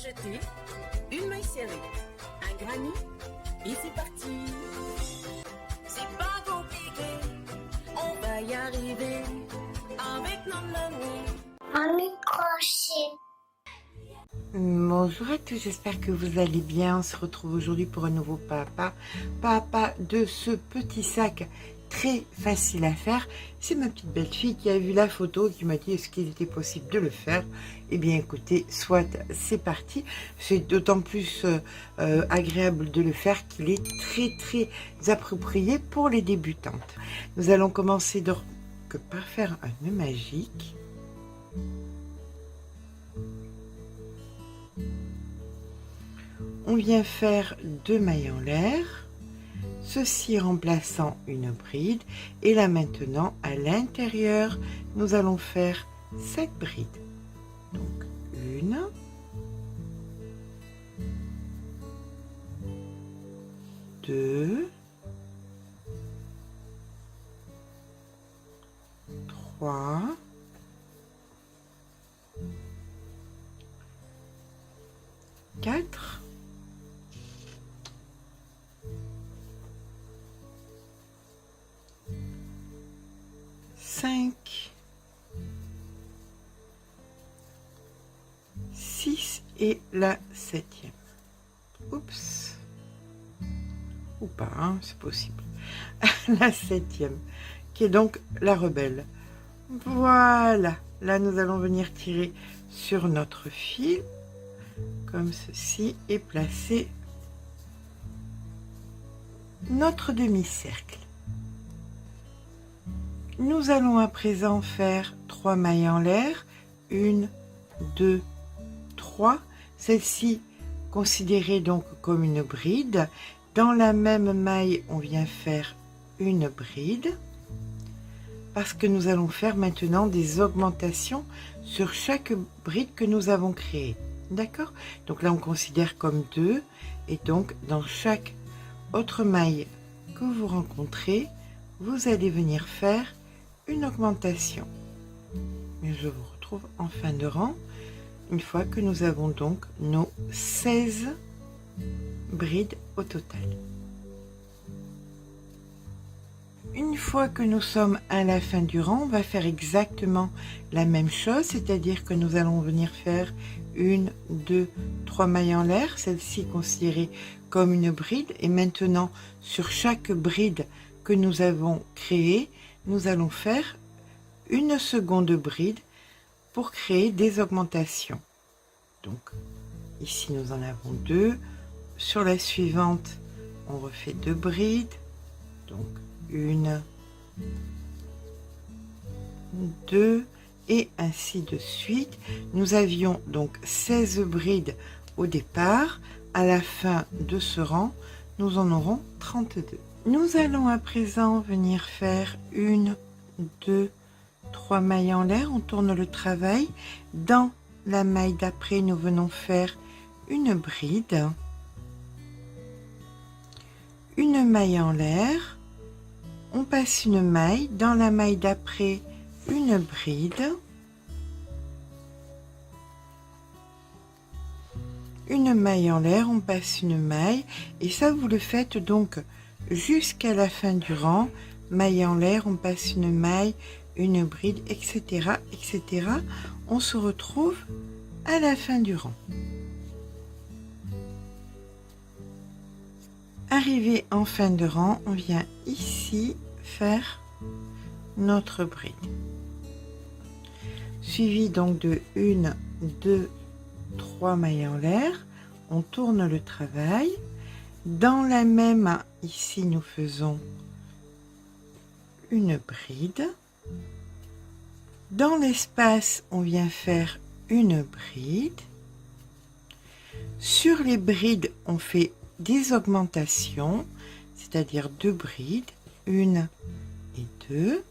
jeter, une maille serrée, un granit, et c'est parti. C'est pas compliqué, on va y arriver avec nos mamies. Un micro-chip. Bonjour à tous, j'espère que vous allez bien. On se retrouve aujourd'hui pour un nouveau papa de ce petit sac très facile à faire. C'est ma petite belle-fille qui a vu la photo et qui m'a dit est-ce qu'il était possible de le faire. Eh bien écoutez, soit, c'est parti. C'est d'autant plus agréable de le faire qu'il est très approprié pour les débutantes. Nous allons commencer donc par faire un nœud magique. On vient faire 2 mailles en l'air, ceci remplaçant une bride, et là maintenant à l'intérieur nous allons faire 7 brides. Donc 1, 2, 3, 4, 5, 6 et la 7e. Oups. Ou pas, hein, c'est possible. La 7e, qui est donc la rebelle. Voilà. Là, nous allons venir tirer sur notre fil, comme ceci, et placer notre demi-cercle. Nous allons à présent faire 3 mailles en l'air, 1, 2, 3, celle-ci considérée donc comme une bride. Dans la même maille, on vient faire une bride, parce que nous allons faire maintenant des augmentations sur chaque bride que nous avons créée. D'accord? Donc là, on considère comme 2, et donc dans chaque autre maille que vous rencontrez, vous allez venir faire une augmentation. Et je vous retrouve en fin de rang une fois que nous avons donc nos 16 brides au total. Une fois que nous sommes à la fin du rang, on va faire exactement la même chose, c'est-à-dire que nous allons venir faire 1, 2, 3 mailles en l'air, celle-ci considérée comme une bride, et maintenant sur chaque bride que nous avons créée, nous allons faire une seconde bride pour créer des augmentations. Donc ici nous en avons 2, sur la suivante on refait 2 brides, donc 1, 2 et ainsi de suite. Nous avions donc 16 brides au départ. À la fin de ce rang, nous en aurons 32. Nous allons à présent venir faire 1, 2, 3 mailles en l'air. On tourne le travail. Dans la maille d'après, nous venons faire une bride, une maille en l'air. On passe une maille. Dans la maille d'après, une bride, une maille en l'air, on passe une maille, et ça vous le faites donc jusqu'à la fin du rang. Maille en l'air, on passe une maille, une bride, etc. On se retrouve à la fin du rang. Arrivé en fin de rang, on vient ici faire notre bride, suivi donc de 1, 2, 3 mailles en l'air. On tourne le travail. Dans la même, ici nous faisons une bride. Dans l'espace, on vient faire une bride. Sur les brides, on fait des augmentations, c'est-à-dire 2 brides, 1 et 2.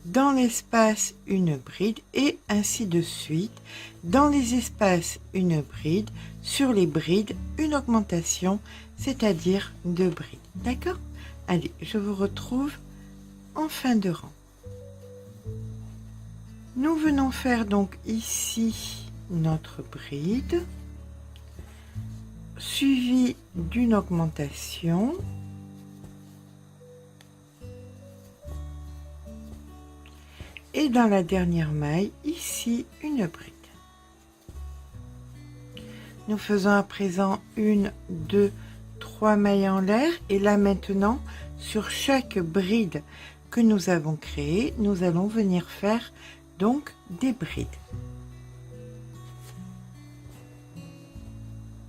Dans l'espace, une bride, et ainsi de suite. Dans les espaces, une bride. Sur les brides, une augmentation, c'est-à-dire 2 brides. D'accord? Allez, je vous retrouve en fin de rang. Nous venons faire donc ici notre bride, suivi d'une augmentation, et dans la dernière maille, ici, une bride. Nous faisons à présent 1, 2, 3 mailles en l'air, et là maintenant, sur chaque bride que nous avons créée, nous allons venir faire donc des brides.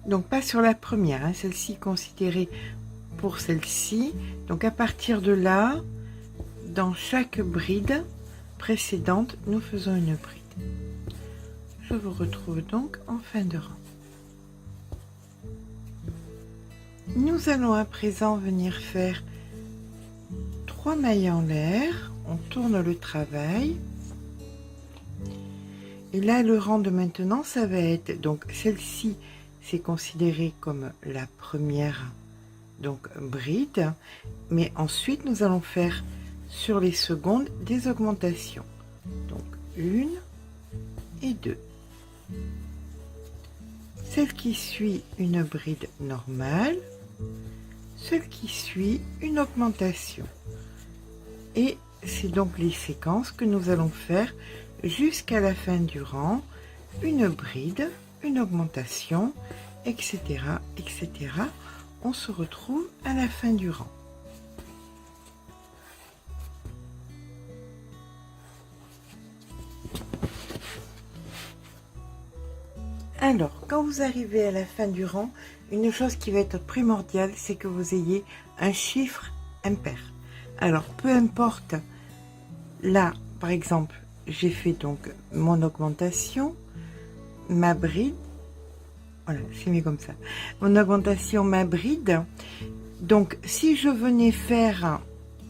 Donc pas sur la première, hein, celle-ci considérée pour celle-ci. Donc à partir de là, dans chaque bride précédente, nous faisons une bride. Je vous retrouve donc en fin de rang. Nous allons à présent venir faire 3 mailles en l'air, on tourne le travail. Et là, le rang de maintenant, ça va être, donc celle-ci, c'est considéré comme la première donc bride, mais ensuite nous allons faire sur les secondes des augmentations. Donc 1 et 2. Celle qui suit une bride normale, celle qui suit une augmentation. Et c'est donc les séquences que nous allons faire jusqu'à la fin du rang, une bride, une augmentation, etc., etc. On se retrouve à la fin du rang. Alors, quand vous arrivez à la fin du rang, une chose qui va être primordiale, c'est que vous ayez un chiffre impair. Alors, peu importe, là, par exemple, j'ai fait donc mon augmentation, ma bride, voilà, c'est mis comme ça, mon augmentation, ma bride. Donc, si je venais faire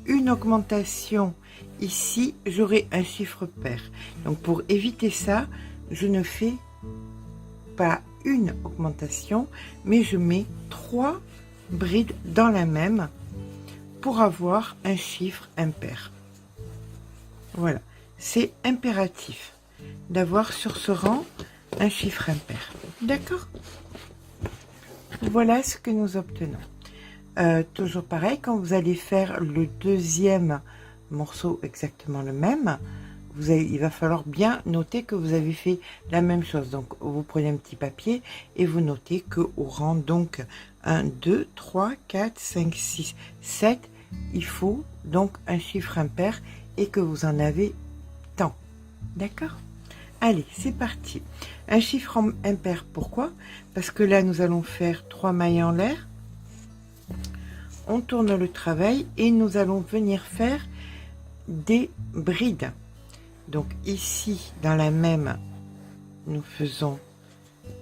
une augmentation ici, j'aurais un chiffre pair. Donc, pour éviter ça, je ne fais pas une augmentation, mais je mets 3 brides dans la même pour avoir un chiffre impair. Voilà, c'est impératif d'avoir sur ce rang un chiffre impair. D'accord? Voilà ce que nous obtenons. Toujours pareil, quand vous allez faire le deuxième morceau exactement le même, il va falloir bien noter que vous avez fait la même chose. Donc vous prenez un petit papier et vous notez que au rang donc 1, 2, 3, 4, 5, 6, 7, il faut donc un chiffre impair et que vous en avez tant. D'accord? Allez, c'est parti. Un chiffre impair, pourquoi? Parce que là, nous allons faire 3 mailles en l'air. On tourne le travail et nous allons venir faire des brides. Donc ici, dans la même, nous faisons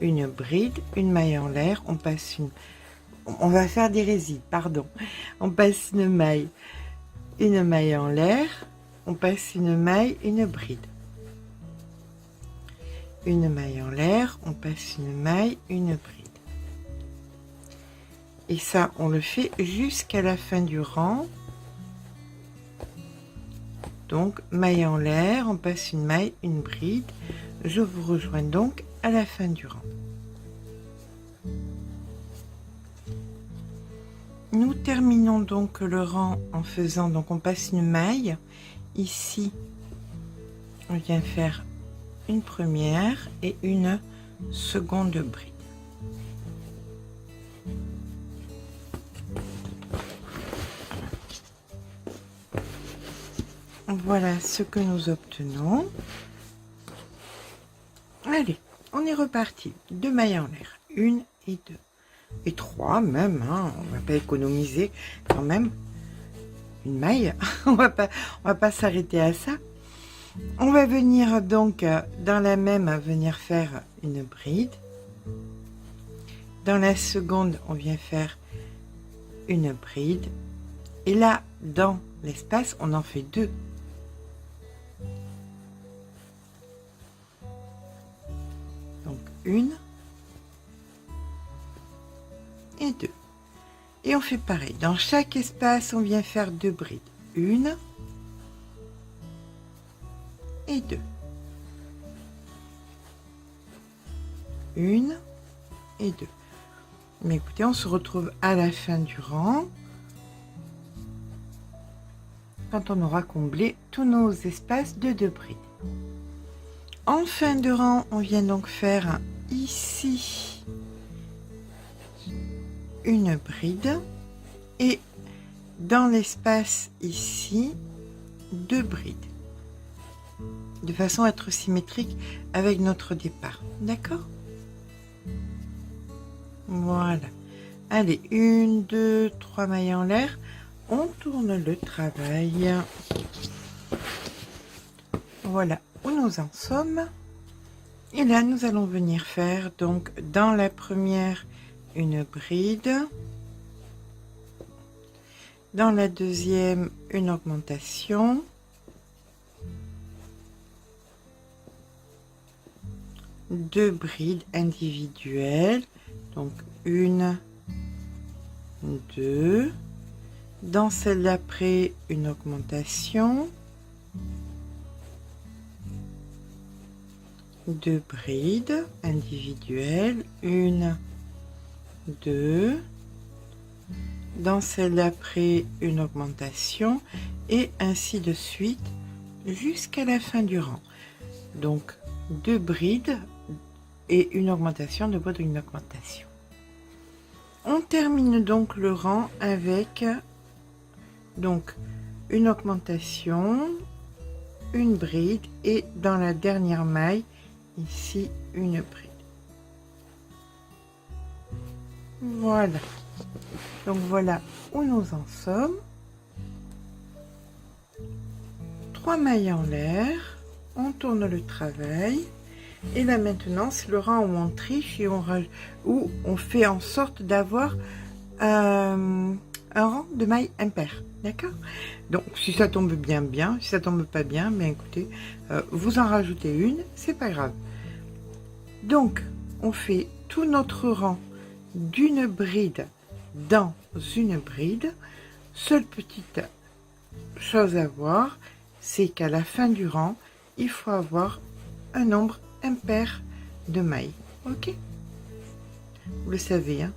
une bride, une maille en l'air. On passe une... On va faire des résides, pardon. On passe une maille en l'air. On passe une maille, une bride. Une maille en l'air, on passe une maille, une bride. Et ça, on le fait jusqu'à la fin du rang. Donc, maille en l'air, on passe une maille, une bride. Je vous rejoins donc à la fin du rang. Nous terminons donc le rang en faisant, donc on passe une maille. Ici, on vient faire une première et une seconde bride. Voilà ce que nous obtenons. Allez, on est reparti. 2 mailles en l'air, 1 et 2 et 3 même, hein. On va pas économiser quand même une maille. on va pas s'arrêter à ça. On va venir donc dans la même venir faire une bride. Dans la seconde, on vient faire une bride. Et là, dans l'espace, on en fait 2. Donc 1 et 2. Et on fait pareil. Dans chaque espace, on vient faire 2 brides. 1 et 2. 1 et 2. Mais écoutez, on se retrouve à la fin du rang quand on aura comblé tous nos espaces de 2 brides. En fin de rang, on vient donc faire ici une bride et dans l'espace ici 2 brides, de façon à être symétrique avec notre départ. D'accord? Voilà. Allez, 1, 2, 3 mailles en l'air. On tourne le travail. Voilà où nous en sommes. Et là, nous allons venir faire donc dans la première une bride. Dans la deuxième, une augmentation. Deux brides individuelles. Donc, 1, 2. Dans celle d'après, une augmentation. 2 brides individuelles. 1, 2. Dans celle d'après, une augmentation. Et ainsi de suite jusqu'à la fin du rang. Donc, 2 brides et une augmentation, de bride une augmentation. On termine donc le rang avec donc une augmentation, une bride et dans la dernière maille ici une bride. Voilà. Donc voilà où nous en sommes. 3 mailles en l'air, on tourne le travail. Et là maintenant, c'est le rang où on triche et où on fait en sorte d'avoir un rang de mailles impaires. D'accord? Donc si ça tombe bien, bien. Si ça tombe pas bien, bien écoutez, vous en rajoutez une, c'est pas grave. Donc on fait tout notre rang d'une bride dans une bride. Seule petite chose à voir, c'est qu'à la fin du rang, il faut avoir un nombre impair de mailles. Ok, vous le savez, hein,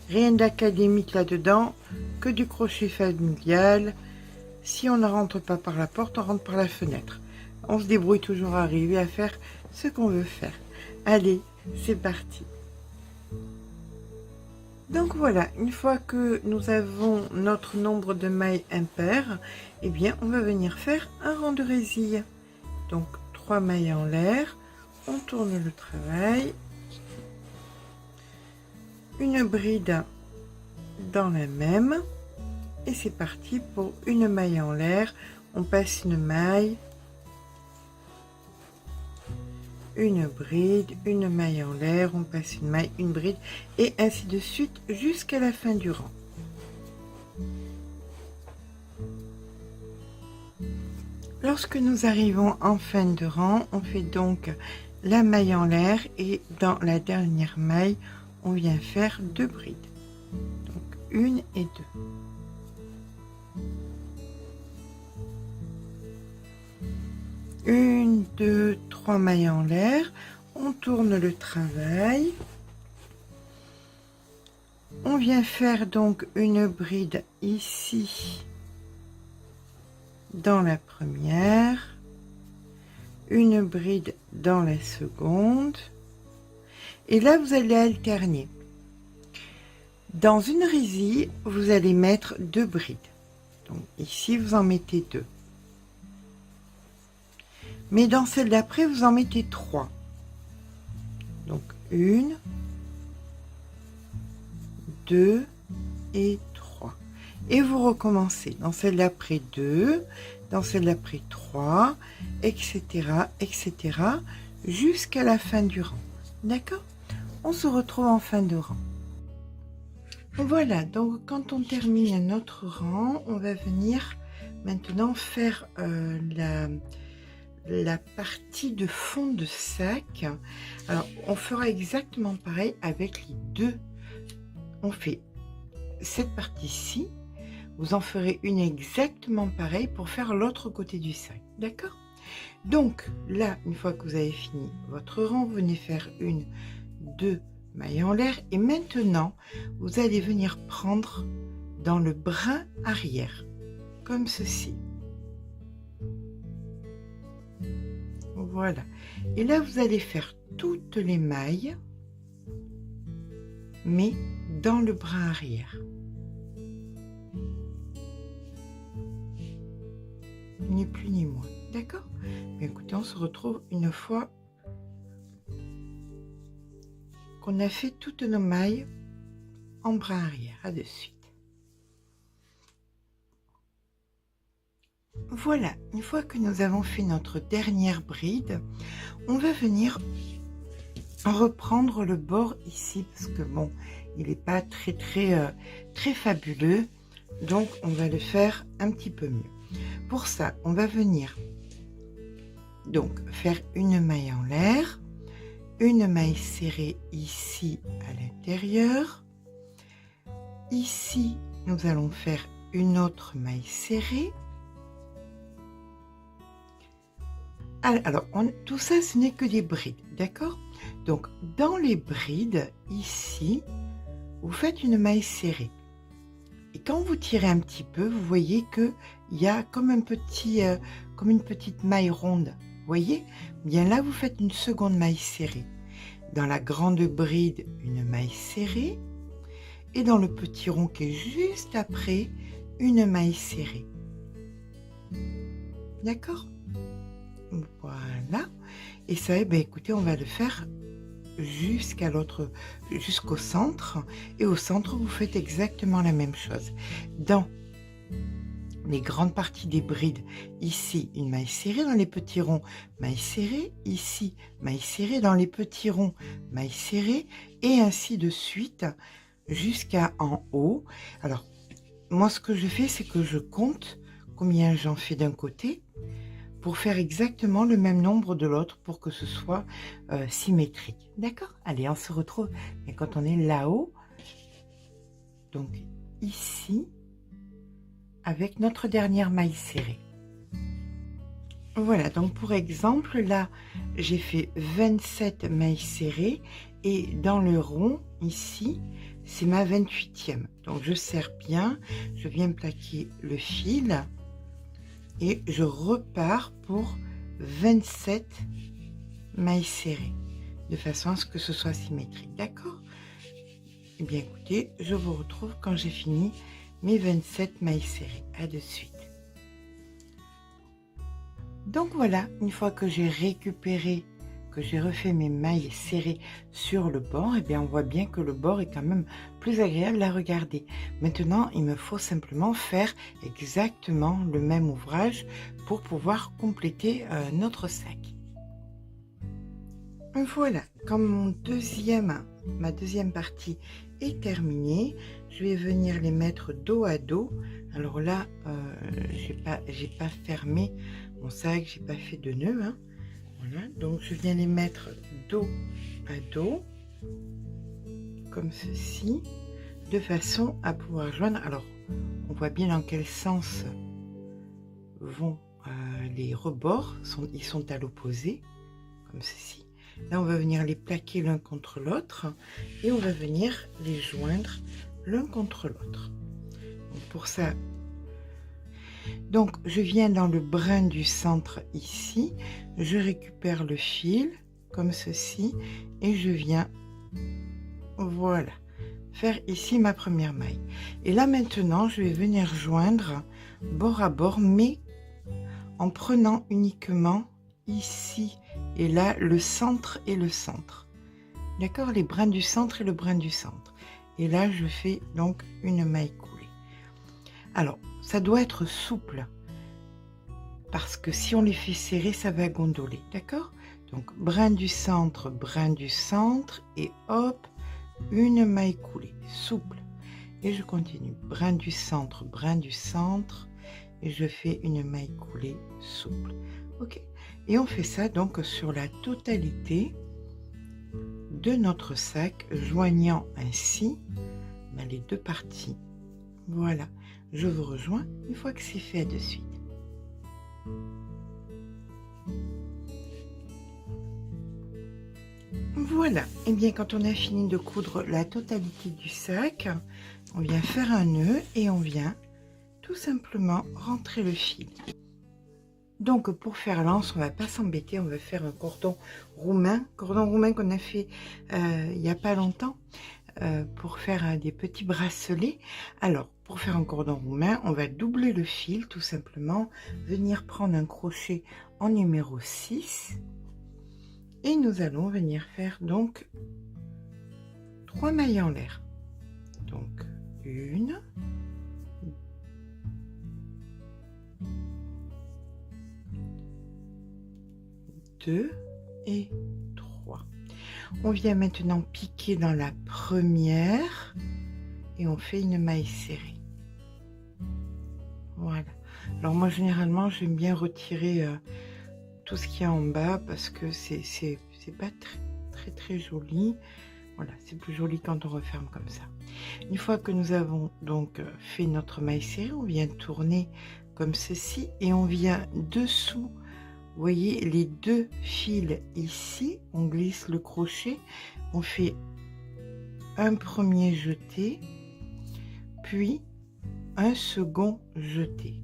rien d'académique là-dedans, que du crochet familial. Si on ne rentre pas par la porte, on rentre par la fenêtre. On se débrouille toujours à arriver à faire ce qu'on veut faire. Allez, c'est parti. Donc voilà, une fois que nous avons notre nombre de mailles impaires, eh bien on va venir faire un rang de résille. Donc 3 mailles en l'air, on tourne le travail, une bride dans la même, et c'est parti pour une maille en l'air. On passe une maille, une bride, une maille en l'air, on passe une maille, une bride, et ainsi de suite jusqu'à la fin du rang. Lorsque nous arrivons en fin de rang, on fait donc la maille en l'air et dans la dernière maille, on vient faire 2 brides. Donc 1 et 2. Une, 2, 3 mailles en l'air, on tourne le travail, on vient faire donc une bride ici dans la première, une bride dans la seconde, et là vous allez alterner. Dans une résille, vous allez mettre 2 brides, donc ici vous en mettez 2. Mais dans celle d'après, vous en mettez 3. Donc 1, 2 et 3. Et vous recommencez. Dans celle d'après 2, dans celle d'après 3, etc., etc., jusqu'à la fin du rang. D'accord? On se retrouve en fin de rang. Voilà, donc quand on termine notre rang, on va venir maintenant faire la partie de fond de sac. Alors on fera exactement pareil avec les deux. On fait cette partie-ci, vous en ferez une exactement pareil pour faire l'autre côté du sac. D'accord? Donc là, une fois que vous avez fini votre rang, vous venez faire une 2 mailles en l'air et maintenant vous allez venir prendre dans le brin arrière comme ceci. Voilà, et là vous allez faire toutes les mailles mais dans le brin arrière, ni plus ni moins, d'accord? Mais écoutez, on se retrouve une fois qu'on a fait toutes nos mailles en brin arrière. À de suite. Voilà, une fois que nous avons fait notre dernière bride, on va venir reprendre le bord ici parce que bon, il n'est pas très fabuleux, donc on va le faire un petit peu mieux. Pour ça, on va venir donc faire une maille en l'air, une maille serrée ici à l'intérieur. Ici, nous allons faire une autre maille serrée. Alors, tout ça, ce n'est que des brides, d'accord? Donc, dans les brides, ici, vous faites une maille serrée. Et quand vous tirez un petit peu, vous voyez qu'il y a comme une petite maille ronde. Vous voyez? Bien là, vous faites une seconde maille serrée. Dans la grande bride, une maille serrée. Et dans le petit rond qui est juste après, une maille serrée. D'accord? Voilà. Et ça, eh bien, écoutez, on va le faire jusqu'au centre. Et au centre, vous faites exactement la même chose. Dans les grandes parties des brides, ici, une maille serrée. Dans les petits ronds, maille serrée. Ici, maille serrée. Dans les petits ronds, maille serrée. Et ainsi de suite jusqu'à en haut. Alors, moi, ce que je fais, c'est que je compte combien j'en fais d'un côté pour faire exactement le même nombre de l'autre pour que ce soit symétrique. D'accord? Allez, on se retrouve et quand on est là-haut, donc ici, avec notre dernière maille serrée. Voilà, donc pour exemple, là, j'ai fait 27 mailles serrées et dans le rond, ici, c'est ma 28e. Donc je serre bien, je viens plaquer le fil et je repars pour 27 mailles serrées de façon à ce que ce soit symétrique, d'accord? Eh bien écoutez, je vous retrouve quand j'ai fini mes 27 mailles serrées. À de suite. Donc voilà, une fois que j'ai récupéré, que j'ai refait mes mailles serrées sur le bord, et bien on voit bien que le bord est quand même plus agréable à regarder. Maintenant, il me faut simplement faire exactement le même ouvrage pour pouvoir compléter notre sac. Voilà, comme ma deuxième partie est terminée, je vais venir les mettre dos à dos. Alors là, j'ai pas fermé mon sac, j'ai pas fait de nœud, hein. Voilà, donc je viens les mettre dos à dos, comme ceci, de façon à pouvoir joindre. Alors, on voit bien dans quel sens vont les rebords, ils sont à l'opposé, comme ceci. Là, on va venir les plaquer l'un contre l'autre et on va venir les joindre l'un contre l'autre. Pour ça, donc je viens dans le brin du centre ici, je récupère le fil comme ceci et je viens, voilà, faire ici ma première maille. Et là maintenant, je vais venir joindre bord à bord, mais en prenant uniquement ici et là le centre et le centre. D'accord, les brins du centre et le brin du centre. Et là, je fais donc une maille coulée. Alors, ça doit être souple parce que si on les fait serrer, ça va gondoler. D'accord? Donc, brin du centre et hop, une maille coulée, souple. Et je continue. Brin du centre et je fais une maille coulée souple. Ok? Et on fait ça donc sur la totalité de notre sac, joignant ainsi les deux parties. Voilà, je vous rejoins une fois que c'est fait de suite. Voilà. Voilà, et bien quand on a fini de coudre la totalité du sac, on vient faire un nœud et on vient tout simplement rentrer le fil. Donc pour faire l'anse, on va pas s'embêter, on va faire un cordon roumain qu'on a fait il n'y a pas longtemps pour faire des petits bracelets. Alors pour faire un cordon roumain, on va doubler le fil tout simplement, venir prendre un crochet en numéro 6 et nous allons venir faire donc 3 mailles en l'air. Donc 1, 2 et 3. On vient maintenant piquer dans la première et on fait une maille serrée. Voilà. Alors moi généralement j'aime bien retirer tout ce qu'il y a en bas parce que c'est pas très joli. Voilà, c'est plus joli quand on referme comme ça. Une fois que nous avons donc fait notre maille serrée, on vient tourner comme ceci et on vient dessous. Vous voyez les deux fils ici, on glisse le crochet, on fait un premier jeté, puis un second jeté.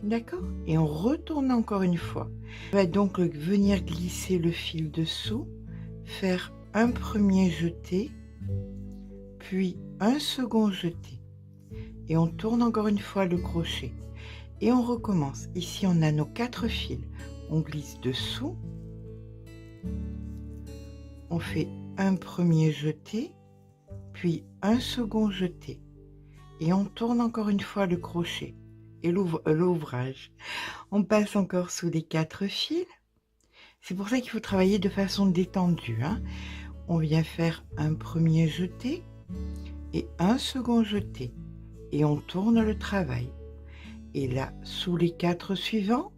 D'accord? Et on retourne encore une fois. On va donc venir glisser le fil dessous, faire un premier jeté, puis un second jeté. Et on tourne encore une fois le crochet. Et on recommence. Ici, on a nos 4 fils. On glisse dessous, on fait un premier jeté, puis un second jeté et on tourne encore une fois le crochet et l'ouvrage. On passe encore sous les 4 fils. C'est pour ça qu'il faut travailler de façon détendue, hein. On vient faire un premier jeté et un second jeté et on tourne le travail. Et là, sous les 4 suivants,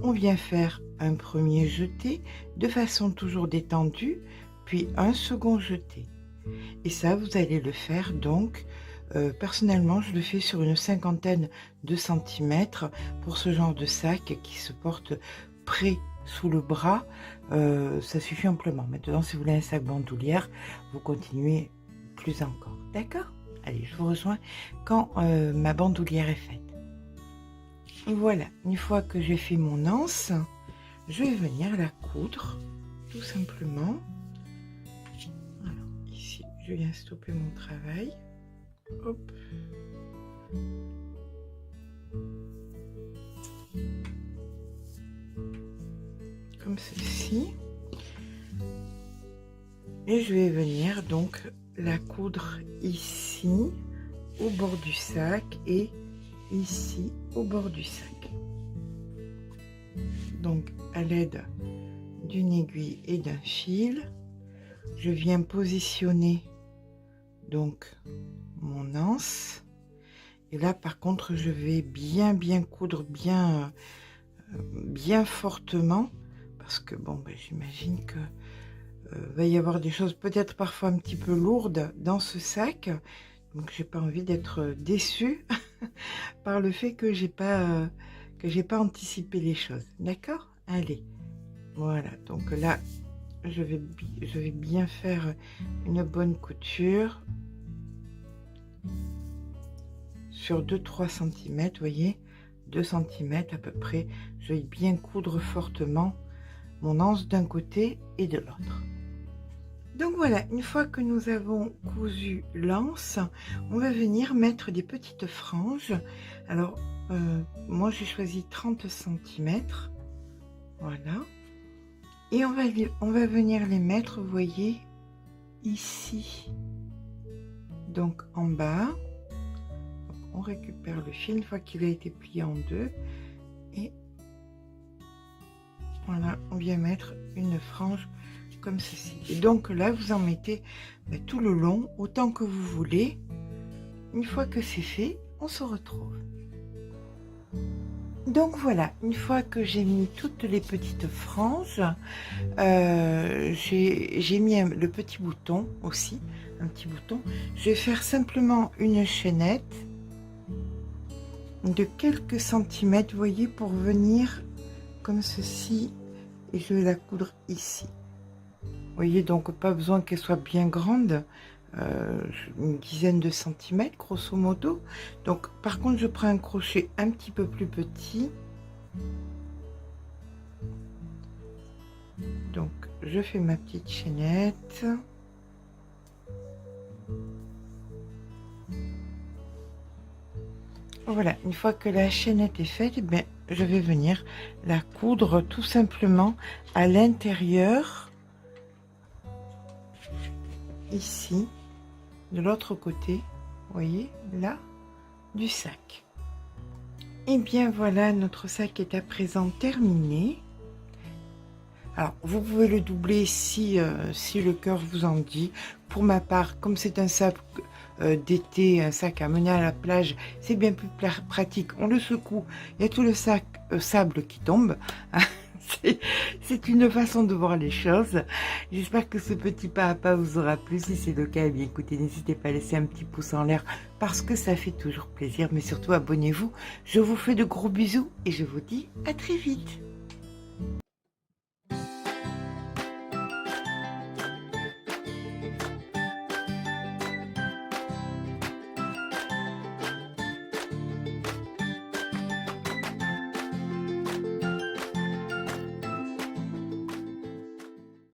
on vient faire un premier jeté de façon toujours détendue, puis un second jeté. Et ça, vous allez le faire donc, personnellement, je le fais sur une 50aine de centimètres pour ce genre de sac qui se porte près sous le bras. Ça suffit amplement. Maintenant, si vous voulez un sac bandoulière, vous continuez plus encore. D'accord? Allez, je vous rejoins quand ma bandoulière est faite. Voilà, une fois que j'ai fait mon anse, je vais venir la coudre, tout simplement. Alors, ici, je viens stopper mon travail. Hop. Comme ceci. Et je vais venir donc la coudre ici, au bord du sac et ici au bord du sac. Donc à l'aide d'une aiguille et d'un fil, je viens positionner donc mon anse et là par contre je vais bien coudre bien fortement parce que bon j'imagine que va y avoir des choses peut-être parfois un petit peu lourdes dans ce sac. Donc j'ai pas envie d'être déçue par le fait que j'ai pas anticipé les choses. D'accord? Allez, voilà. Donc là, je vais bien faire une bonne couture sur 2-3 cm. Vous voyez, 2 cm à peu près. Je vais bien coudre fortement mon anse d'un côté et de l'autre. Donc voilà, une fois que nous avons cousu l'anse, on va venir mettre des petites franges. Alors, moi j'ai choisi 30 cm. Voilà. Et on va venir les mettre, vous voyez, ici. Donc en bas, on récupère le fil une fois qu'il a été plié en deux. Et voilà, on vient mettre une frange comme ceci. Et donc là, vous en mettez tout le long, autant que vous voulez. Une fois que c'est fait, on se retrouve. Donc voilà, une fois que j'ai mis toutes les petites franges, j'ai mis le petit bouton aussi, un petit bouton. Je vais faire simplement une chaînette de quelques centimètres, vous voyez, pour venir comme ceci, et je vais la coudre ici. voyez, donc pas besoin qu'elle soit bien grande, une dizaine de centimètres grosso modo. Donc par contre, je prends un crochet un petit peu plus petit. Donc je fais ma petite chaînette. Voilà, une fois que la chaînette est faite, eh bien, je vais venir la coudre tout simplement à l'intérieur, ici, de l'autre côté, vous voyez, là, du sac. Et bien voilà, notre sac est à présent terminé. Alors, vous pouvez le doubler si le cœur vous en dit. Pour ma part, comme c'est un sac d'été, un sac à mener à la plage, c'est bien plus pratique. On le secoue, il y a tout le sac sable qui tombe. C'est une façon de voir les choses. J'espère que ce petit pas à pas vous aura plu. Si c'est le cas, eh bien, écoutez, n'hésitez pas à laisser un petit pouce en l'air parce que ça fait toujours plaisir. Mais surtout, abonnez-vous. Je vous fais de gros bisous et je vous dis à très vite.